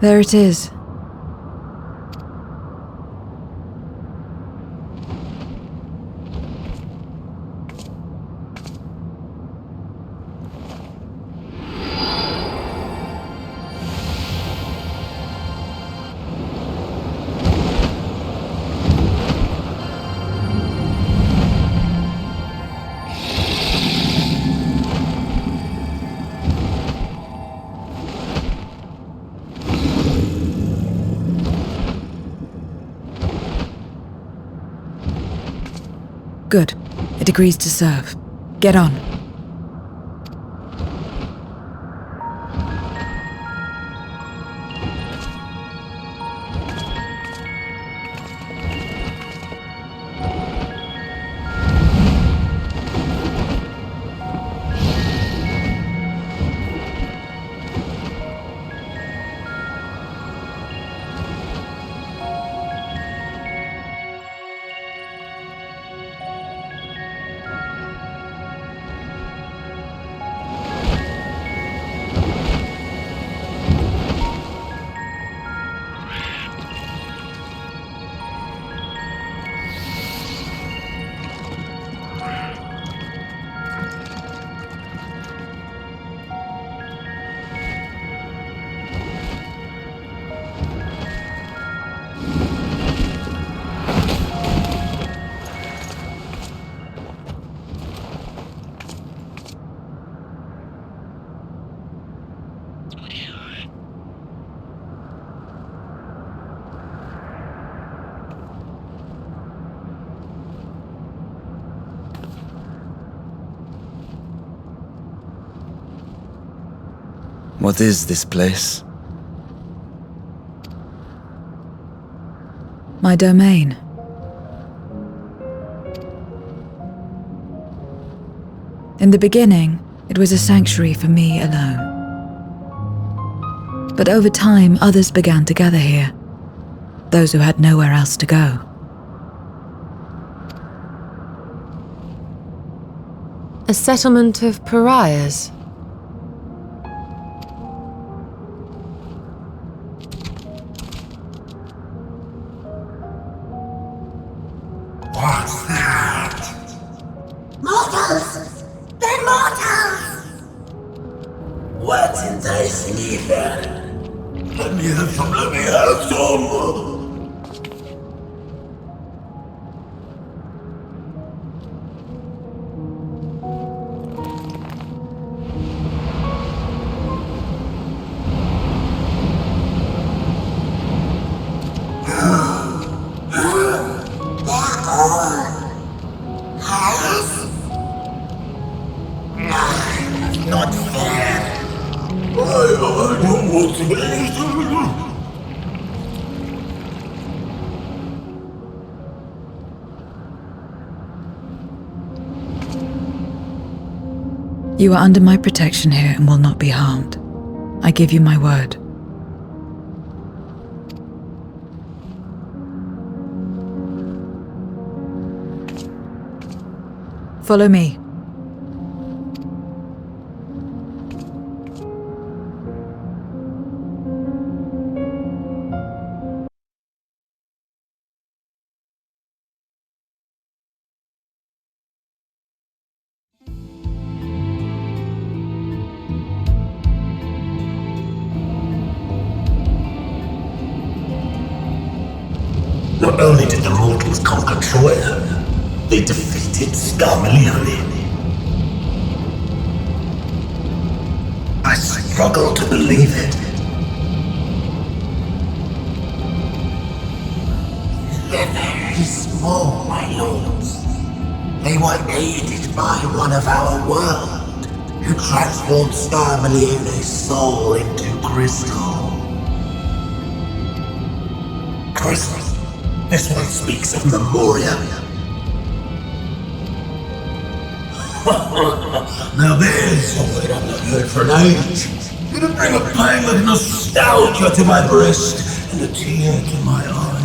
There it is. Good. It agrees to serve. Get on. What is this place? My domain. In the beginning, it was a sanctuary for me alone. But over time, others began to gather here. Those who had nowhere else to go. A settlement of pariahs? What's that? Mortals! They're mortals! What did they see here? Let me have some, let me have some! Not fair. I don't want to believe. You are under my protection here and will not be harmed. I give you my word. Follow me. Not only did the mortals conquer Kreia, they defeated Scarmalione. I struggle to believe it. They're very small, my lords. They were aided by one of our world, who transformed Scarmalione's soul into crystal. Crystal? This one speaks of Memoria. Now there's something I've not heard for an age. It'll bring a pang of nostalgia to my breast and a tear to my eye.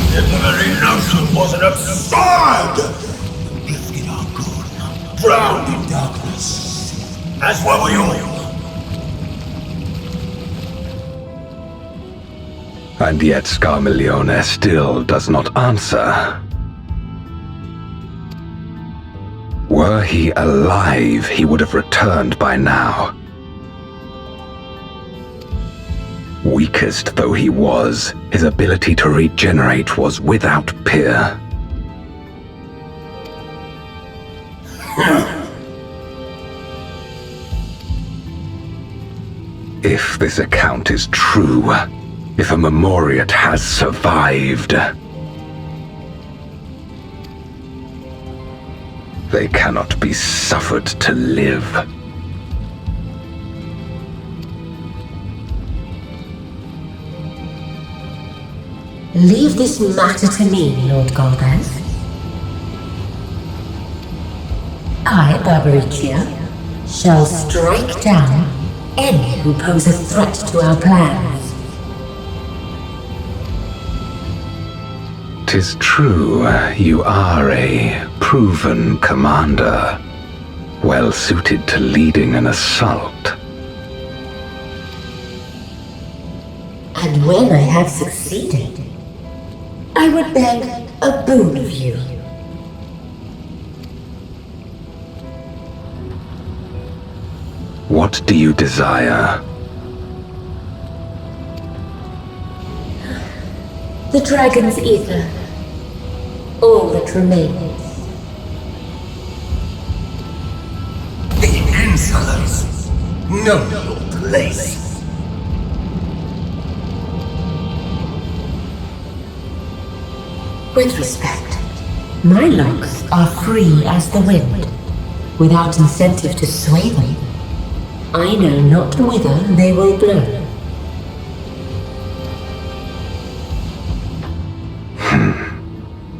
The very notion was an absurd! Drifting on good, drowned in darkness. as were we all. And yet Scarmiglione still does not answer. Were he alive, he would have returned by now. Weakest though he was, his ability to regenerate was without peer. If this account is true, if a Memoriat has survived, they cannot be suffered to live. Leave this matter to me, Lord Golgaz. I, Barbaricia, shall strike down any who pose a threat to our plans. 'Tis true, you are a proven commander, well suited to leading an assault. And when I have succeeded, I would beg a boon of you. What do you desire? The dragon's ether. All that remains. The insolence! Know your place. With respect, my locks are free as the wind, without incentive to sway them. I know not whither they will blow.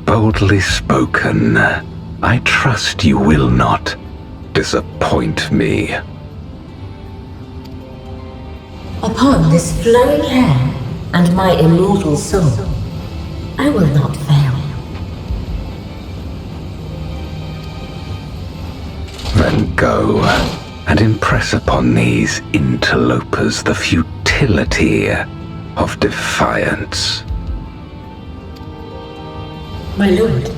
Boldly spoken. I trust you will not disappoint me. Upon this flowing hair and my immortal soul, I will not fail. Then go and impress upon these interlopers the futility of defiance. My lord.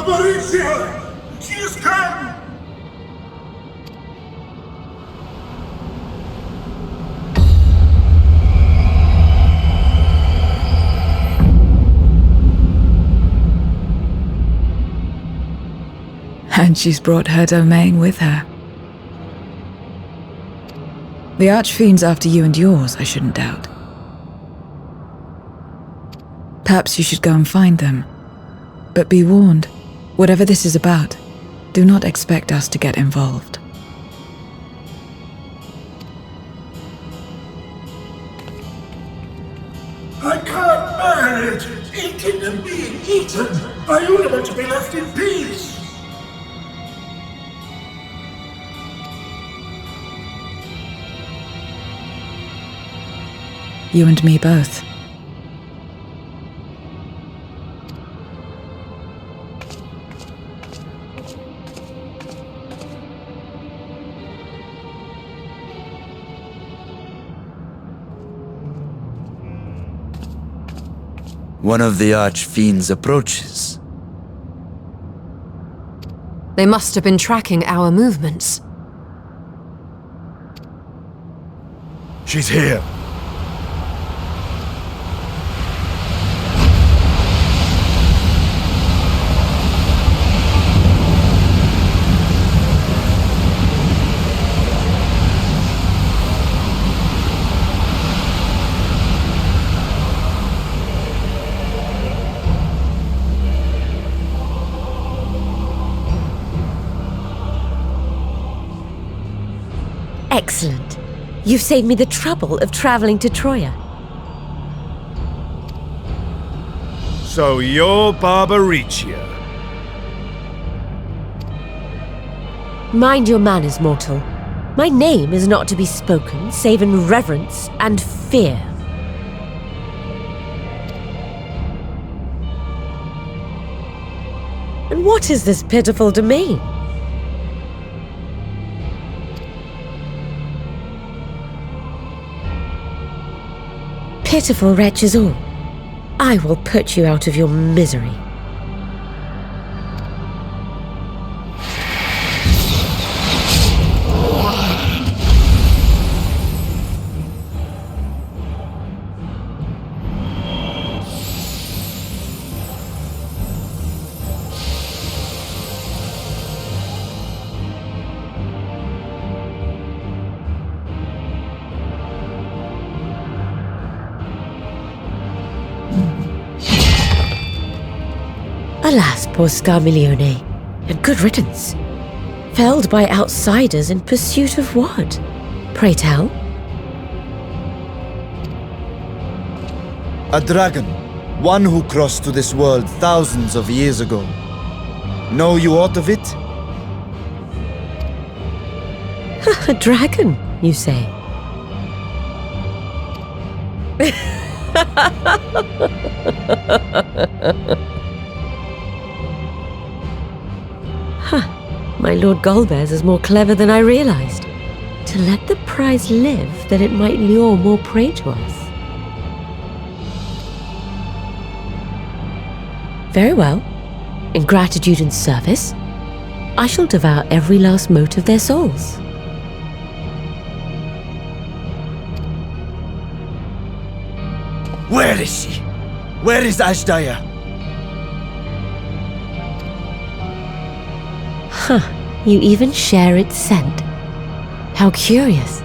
Maurizio! She has come! And she's brought her domain with her. The Archfiend's after you and yours, I shouldn't doubt. Perhaps you should go and find them. But be warned, whatever this is about, do not expect us to get involved. I can't bear it! Eating and being eaten! I only want to be left in peace! You and me both. One of the Archfiends approaches. They must have been tracking our movements. She's here. Excellent. You've saved me the trouble of traveling to Troia. So you're Barbaricia. Mind your manners, mortal. My name is not to be spoken save in reverence and fear. And what is this pitiful domain? Pitiful wretches all. I will put you out of your misery. Alas, poor Scarmiglione, and good riddance. Felled by outsiders in pursuit of what? Pray tell? A dragon. One who crossed to this world thousands of years ago. Know you aught of it? A dragon, you say? My Lord Golbez is more clever than I realized. To let the prize live, that it might lure more prey to us. Very well. In gratitude and service, I shall devour every last mote of their souls. Where is she? Where is Ashdaya? You even share its scent. How curious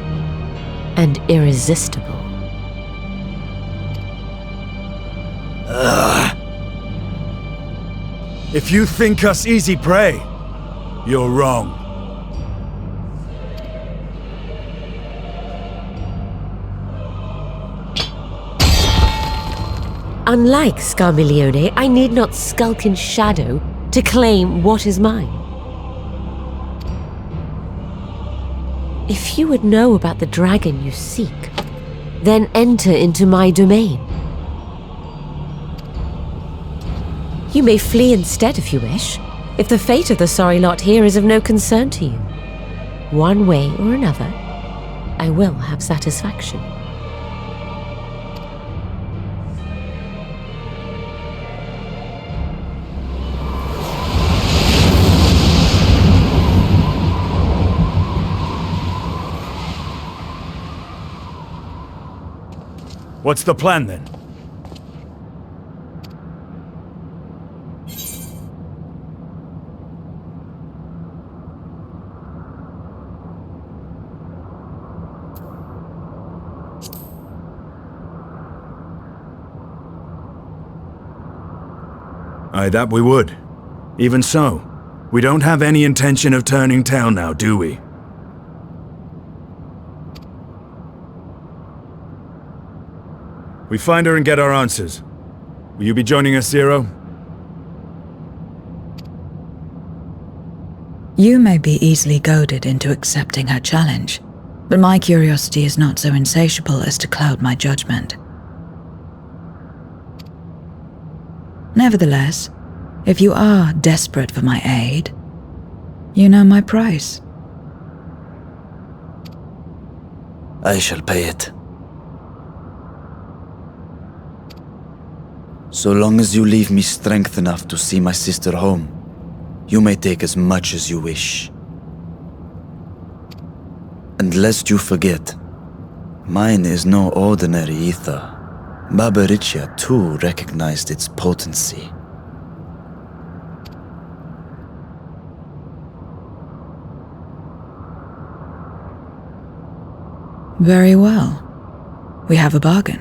and irresistible. If you think us easy prey, you're wrong. Unlike Scarmiglione, I need not skulk in shadow to claim what is mine. If you would know about the dragon you seek, then enter into my domain. You may flee instead if you wish, if the fate of the sorry lot here is of no concern to you. One way or another, I will have satisfaction. What's the plan then? Aye, that we would. Even so, we don't have any intention of turning tail now, do we? We find her and get our answers. Will you be joining us, Zero? You may be easily goaded into accepting her challenge, but my curiosity is not so insatiable as to cloud my judgment. Nevertheless, if you are desperate for my aid, you know my price. I shall pay it. So long as you leave me strength enough to see my sister home, you may take as much as you wish. And lest you forget, mine is no ordinary ether. Babaricia too recognized its potency. Very well. We have a bargain.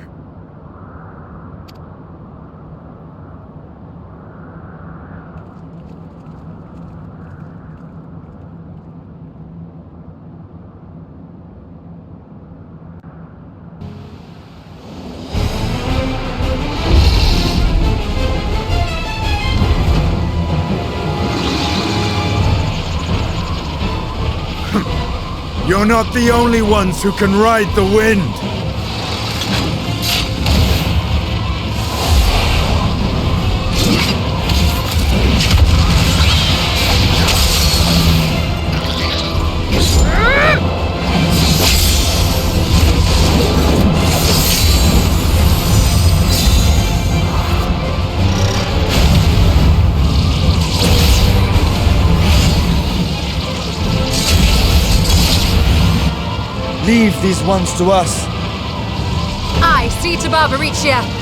You're not the only ones who can ride the wind! Leave these ones to us. I see to Barbaricia.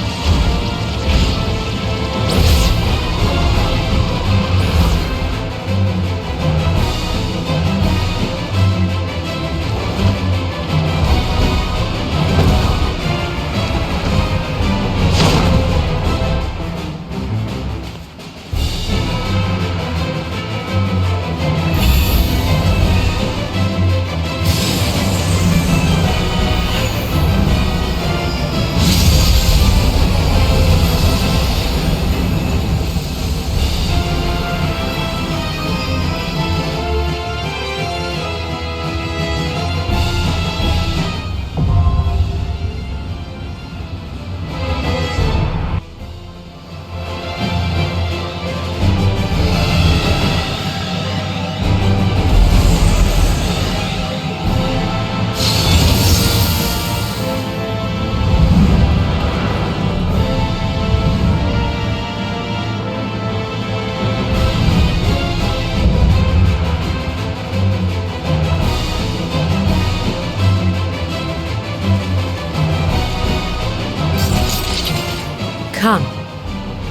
Come,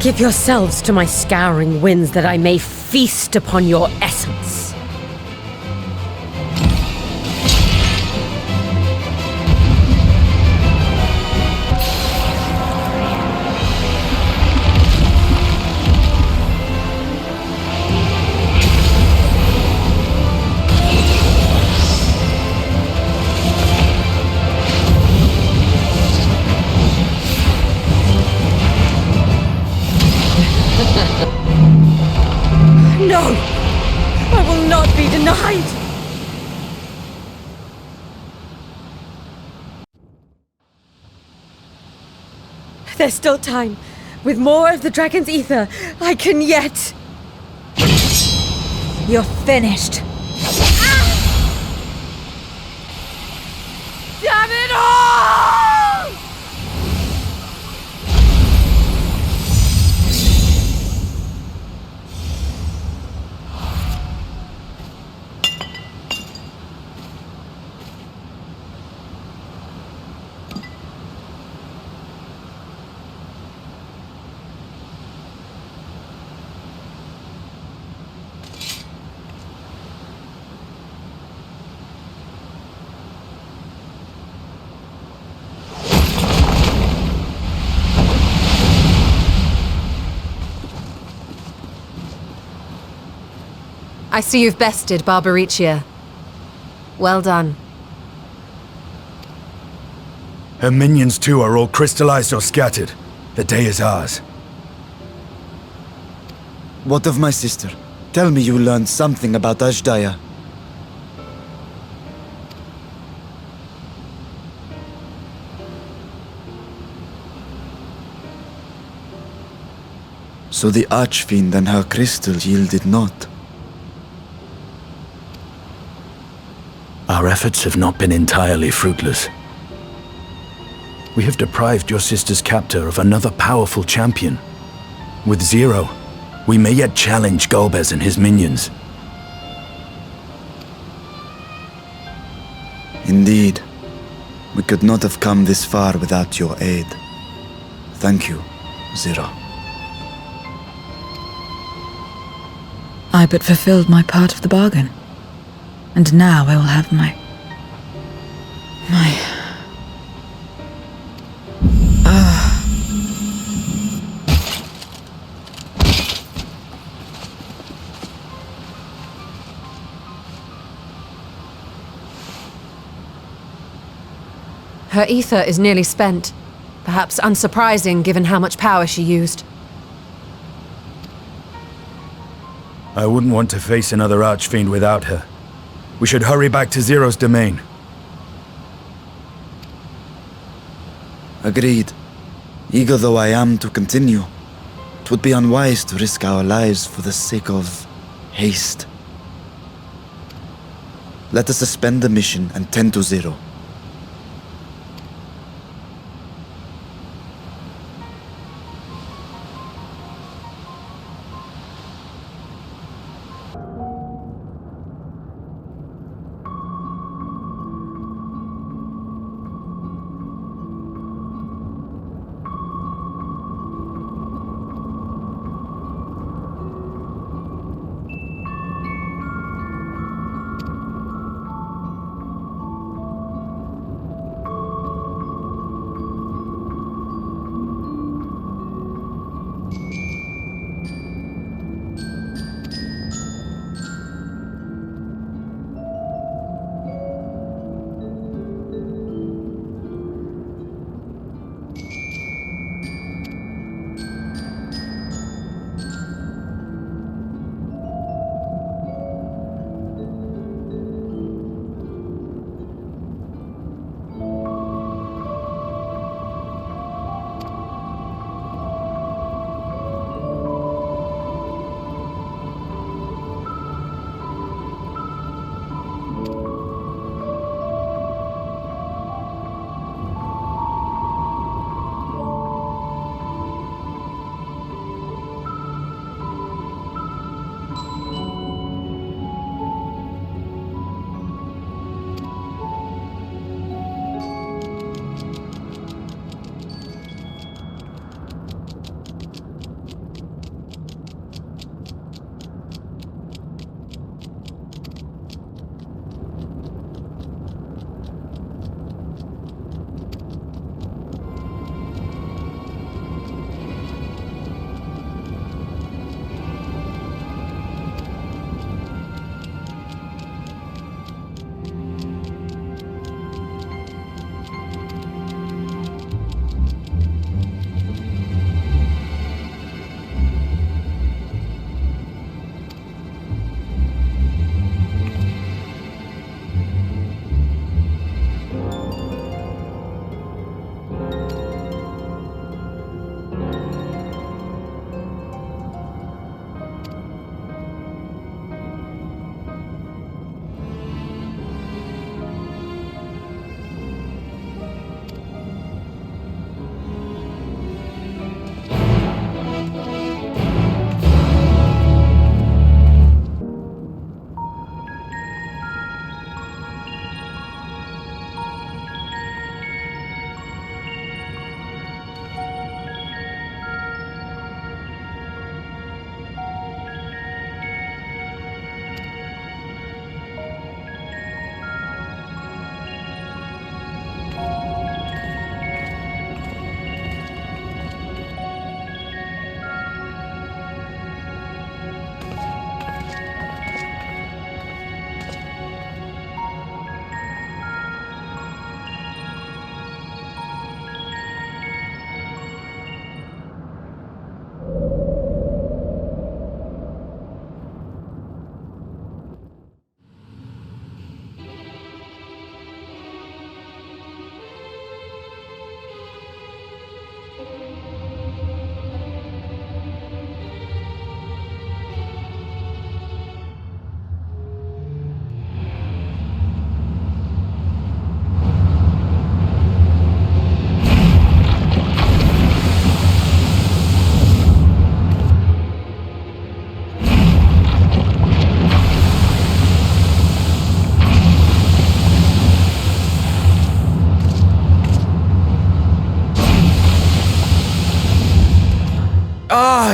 give yourselves to my scouring winds that I may feast upon your essence. No! I will not be denied! There's still time. With more of the dragon's ether, I can yet... You're finished. Damn it all! I see you've bested Barbaricia. Well done. Her minions too are all crystallized or scattered. The day is ours. What of my sister? Tell me you learned something about Ashdaya. So the Archfiend and her crystal yielded not. Our efforts have not been entirely fruitless. We have deprived your sister's captor of another powerful champion. With Zero, we may yet challenge Golbez and his minions. Indeed. We could not have come this far without your aid. Thank you, Zero. I but fulfilled my part of the bargain. And now I will have my... Her ether is nearly spent. Perhaps unsurprising given how much power she used. I wouldn't want to face another Archfiend without her. We should hurry back to Zero's domain. Agreed. Eager though I am to continue, it would be unwise to risk our lives for the sake of haste. Let us suspend the mission and tend to Zero.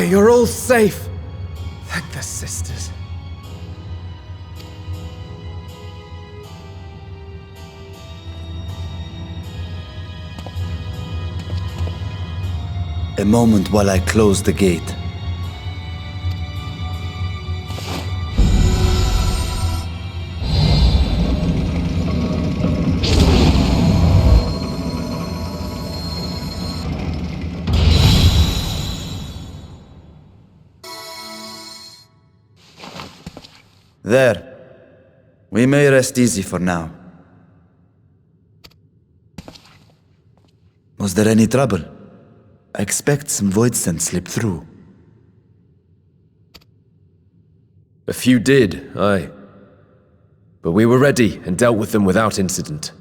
you're all safe. Thank the sisters. A moment while I close the gate. There. We may rest easy for now. Was there any trouble? I expect some void scent slipped through. A few did, aye. But we were ready and dealt with them without incident.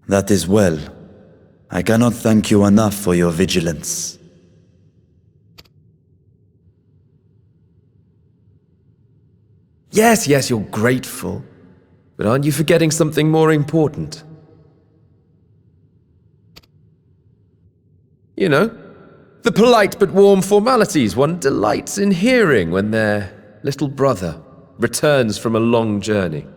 That is well. I cannot thank you enough for your vigilance. Yes, you're grateful. But aren't you forgetting something more important? You know, the polite but warm formalities one delights in hearing when their little brother returns from a long journey.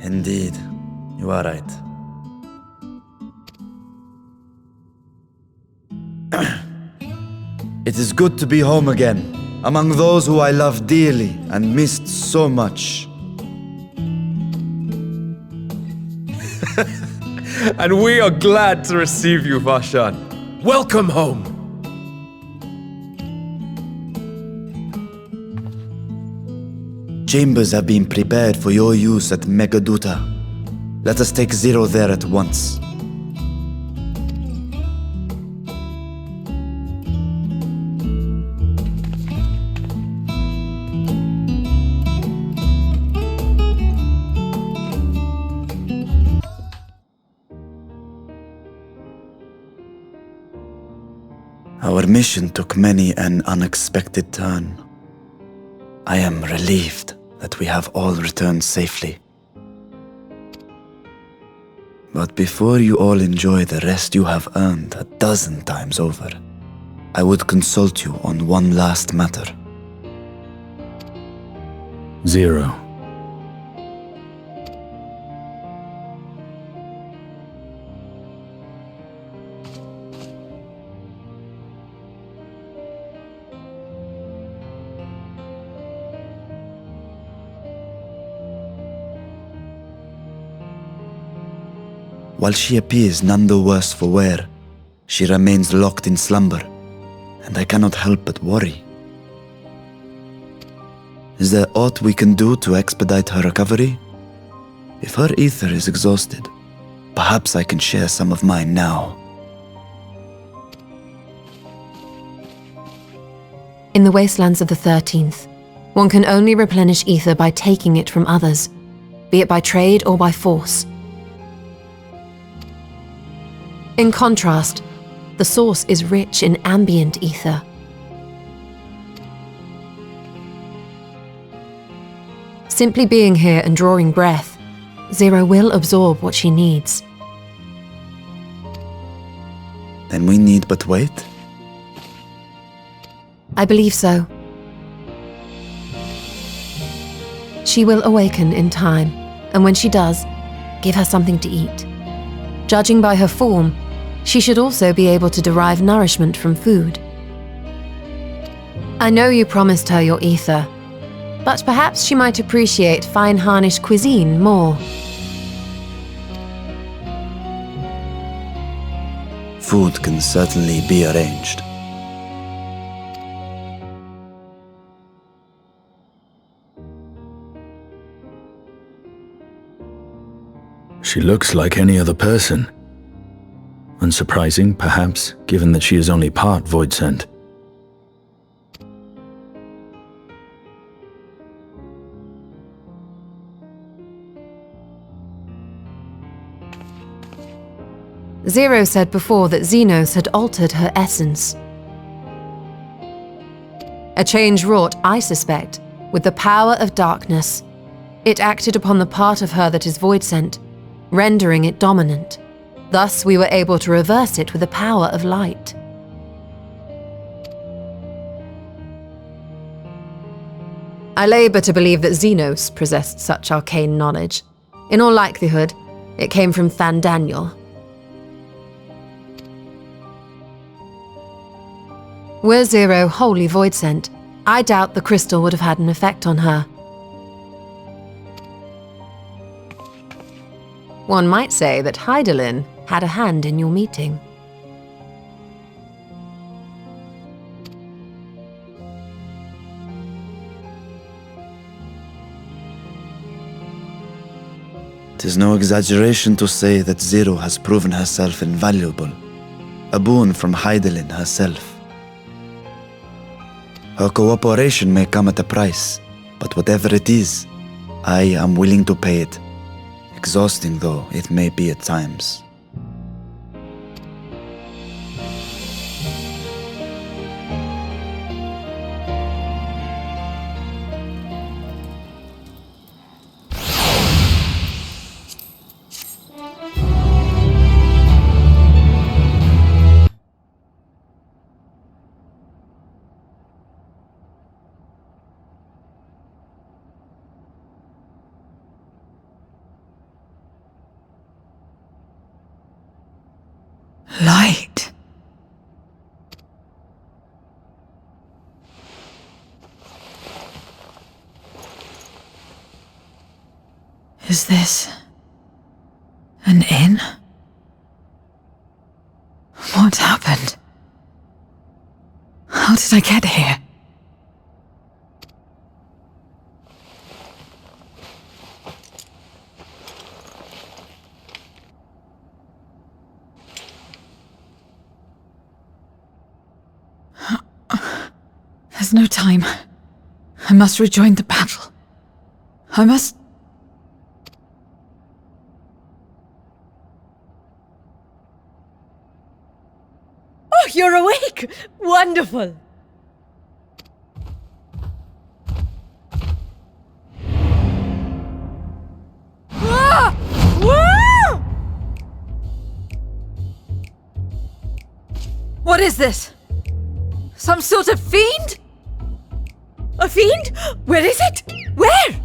Indeed, you are right. It is good to be home again, among those who I love dearly and missed so much. And we are glad to receive you, Varshan. Welcome home! Chambers have been prepared for your use at Megaduta. Let us take Zero there at once. Our mission took many an unexpected turn. I am relieved that we have all returned safely. But before you all enjoy the rest you have earned 12 times over, I would consult you on one last matter. Zero. While she appears none the worse for wear, she remains locked in slumber, and I cannot help but worry. Is there aught we can do to expedite her recovery? If her ether is exhausted, perhaps I can share some of mine now. In the wastelands of the 13th, one can only replenish ether by taking it from others, be it by trade or by force. In contrast, the source is rich in ambient ether. Simply being here and drawing breath, Zero will absorb what she needs. Then we need but wait? I believe so. She will awaken in time, and when she does, give her something to eat. Judging by her form, she should also be able to derive nourishment from food. I know you promised her your ether, but perhaps she might appreciate fine Harnish cuisine more. Food can certainly be arranged. She looks like any other person. Unsurprising, perhaps, given that she is only part void scent. Zero said before that Xenos had altered her essence. A change wrought, I suspect, with the power of darkness. It acted upon the part of her that is void-sent, rendering it dominant. Thus, we were able to reverse it with the power of light. I labour to believe that Xenos possessed such arcane knowledge. In all likelihood, it came from Thandaniel. Were Zero wholly void-sent, I doubt the crystal would have had an effect on her. One might say that Hydaelyn had a hand in your meeting. Tis no exaggeration to say that Zero has proven herself invaluable. A boon from Hydaelyn herself. Her cooperation may come at a price, but whatever it is, I am willing to pay it. Exhausting though it may be at times. Light. Is this an inn? What happened? How did I get here? There's no time. I must rejoin the battle. I must... Oh, you're awake! Wonderful! Ah! Ah! What is this? Some sort of fiend? A fiend? Where is it? Where?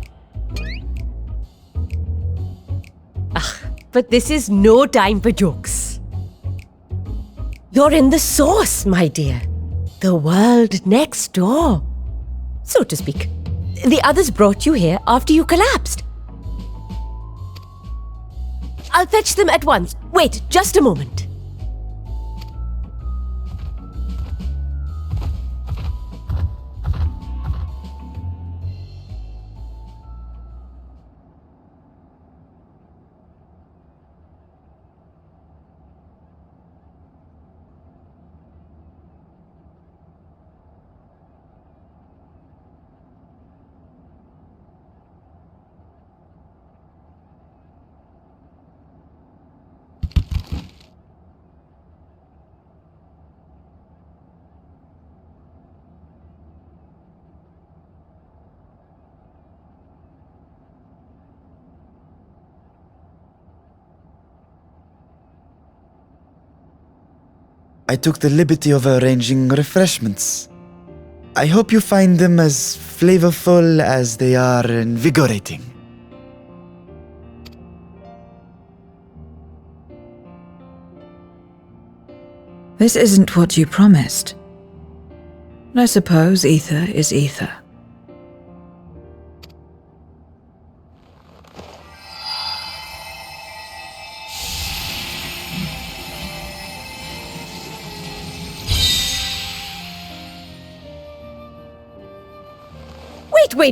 But this is no time for jokes. You're in the source, my dear. The world next door, so to speak. The others brought you here after you collapsed. I'll fetch them at once. Wait, just a moment. I took the liberty of arranging refreshments. I hope you find them as flavorful as they are invigorating. This isn't what you promised. I suppose ether is ether.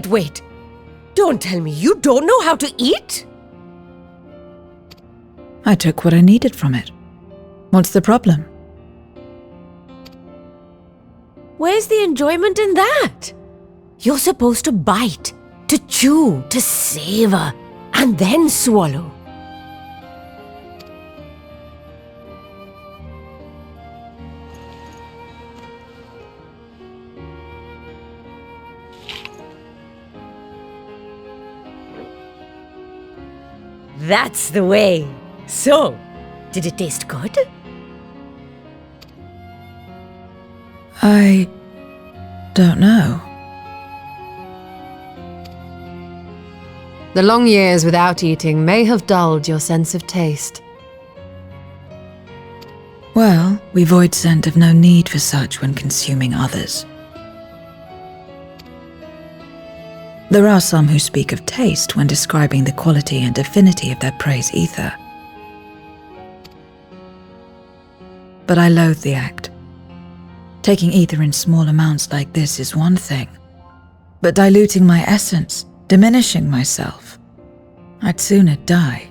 Wait. Don't tell me you don't know how to eat? I took what I needed from it. What's the problem? Where's the enjoyment in that? You're supposed to bite, to chew, to savor, and then swallow. That's the way. So, did it taste good? I don't know. The long years without eating may have dulled your sense of taste. Well, we void scent have no need for such when consuming others. There are some who speak of taste when describing the quality and affinity of their prey's ether. But I loathe the act. Taking ether in small amounts like this is one thing, but diluting my essence, diminishing myself, I'd sooner die.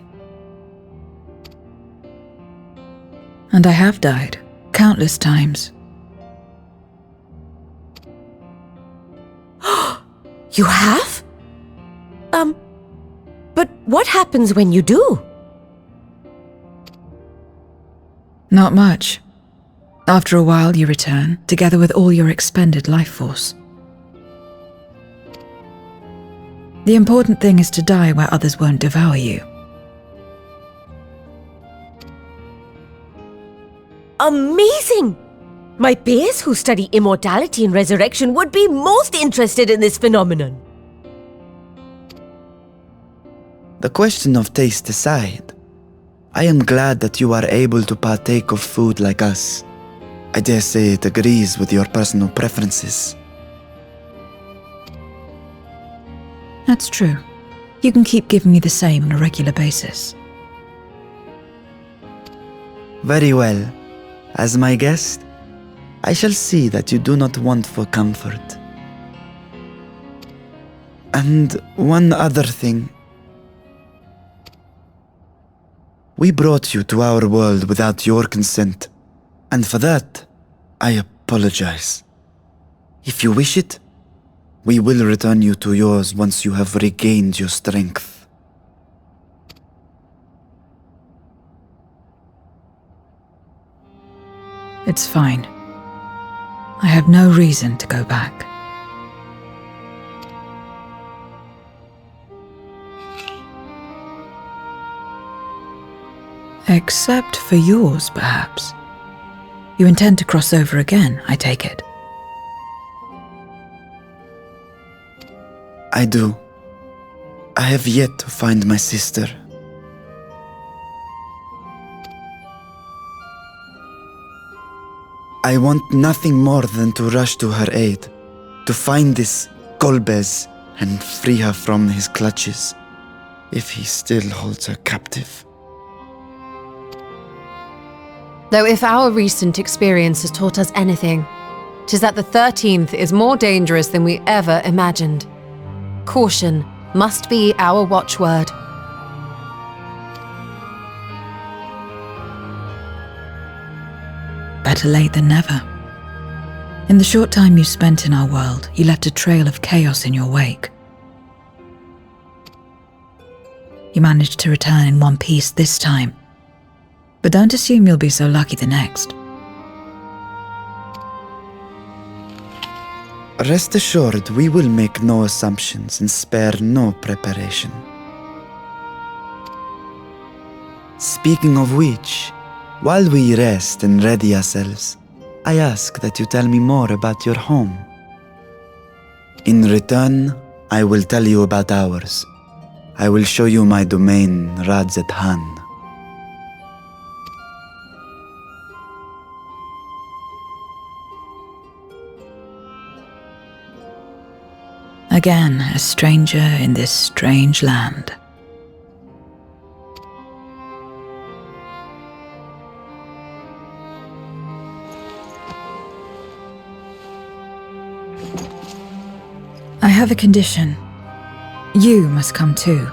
And I have died, countless times. You have? But what happens when you do? Not much. After a while you return, together with all your expended life force. The important thing is to die where others won't devour you. Amazing! My peers who study immortality and resurrection would be most interested in this phenomenon. The question of taste aside, I am glad that you are able to partake of food like us. I dare say it agrees with your personal preferences. That's true. You can keep giving me the same on a regular basis. Very well. As my guest, I shall see that you do not want for comfort. And one other thing. We brought you to our world without your consent, and for that, I apologize. If you wish it, we will return you to yours once you have regained your strength. It's fine. I have no reason to go back. Except for yours, perhaps. You intend to cross over again, I take it. I do. I have yet to find my sister. I want nothing more than to rush to her aid, to find this Golbez and free her from his clutches, if he still holds her captive. Though if our recent experience has taught us anything, 'tis that the 13th is more dangerous than we ever imagined. Caution must be our watchword. Better late than never. In the short time you spent in our world, you left a trail of chaos in your wake. You managed to return in one piece this time, but don't assume you'll be so lucky the next. Rest assured, we will make no assumptions and spare no preparation. Speaking of which, while we rest and ready ourselves, I ask that you tell me more about your home. In return, I will tell you about ours. I will show you my domain, Radzet Han. Again, a stranger in this strange land. I have a condition. You must come too.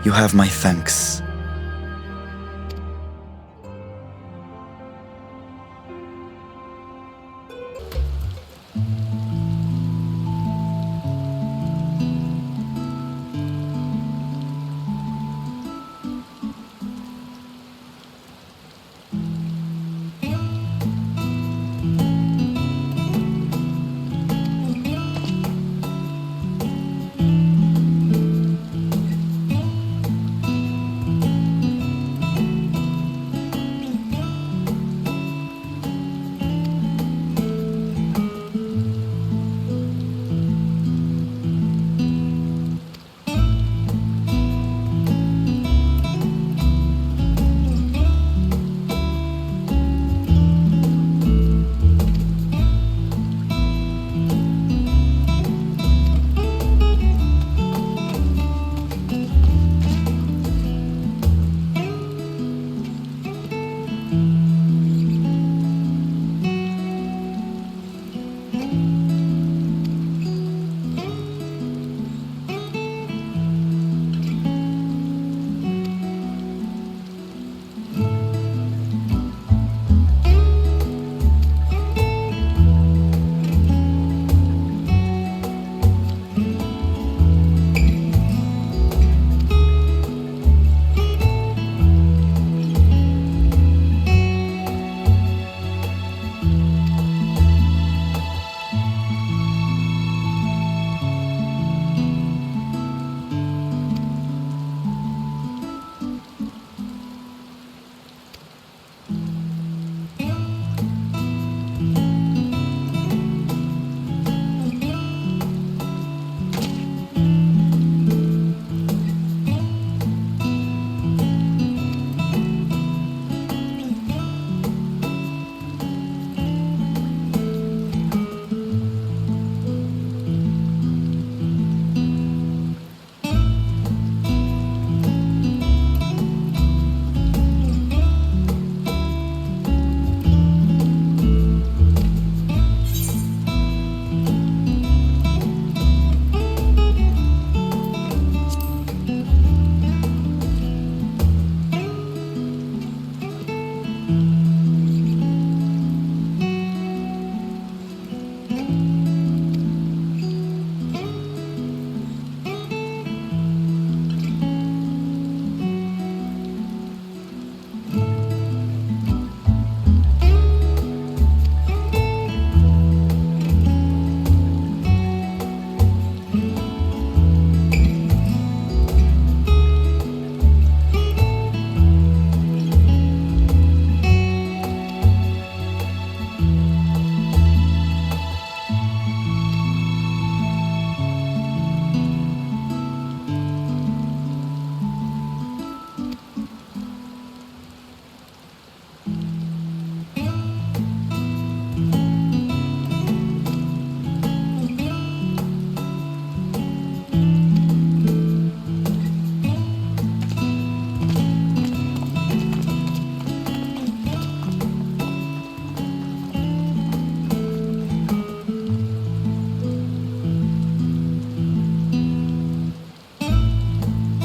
You have my thanks.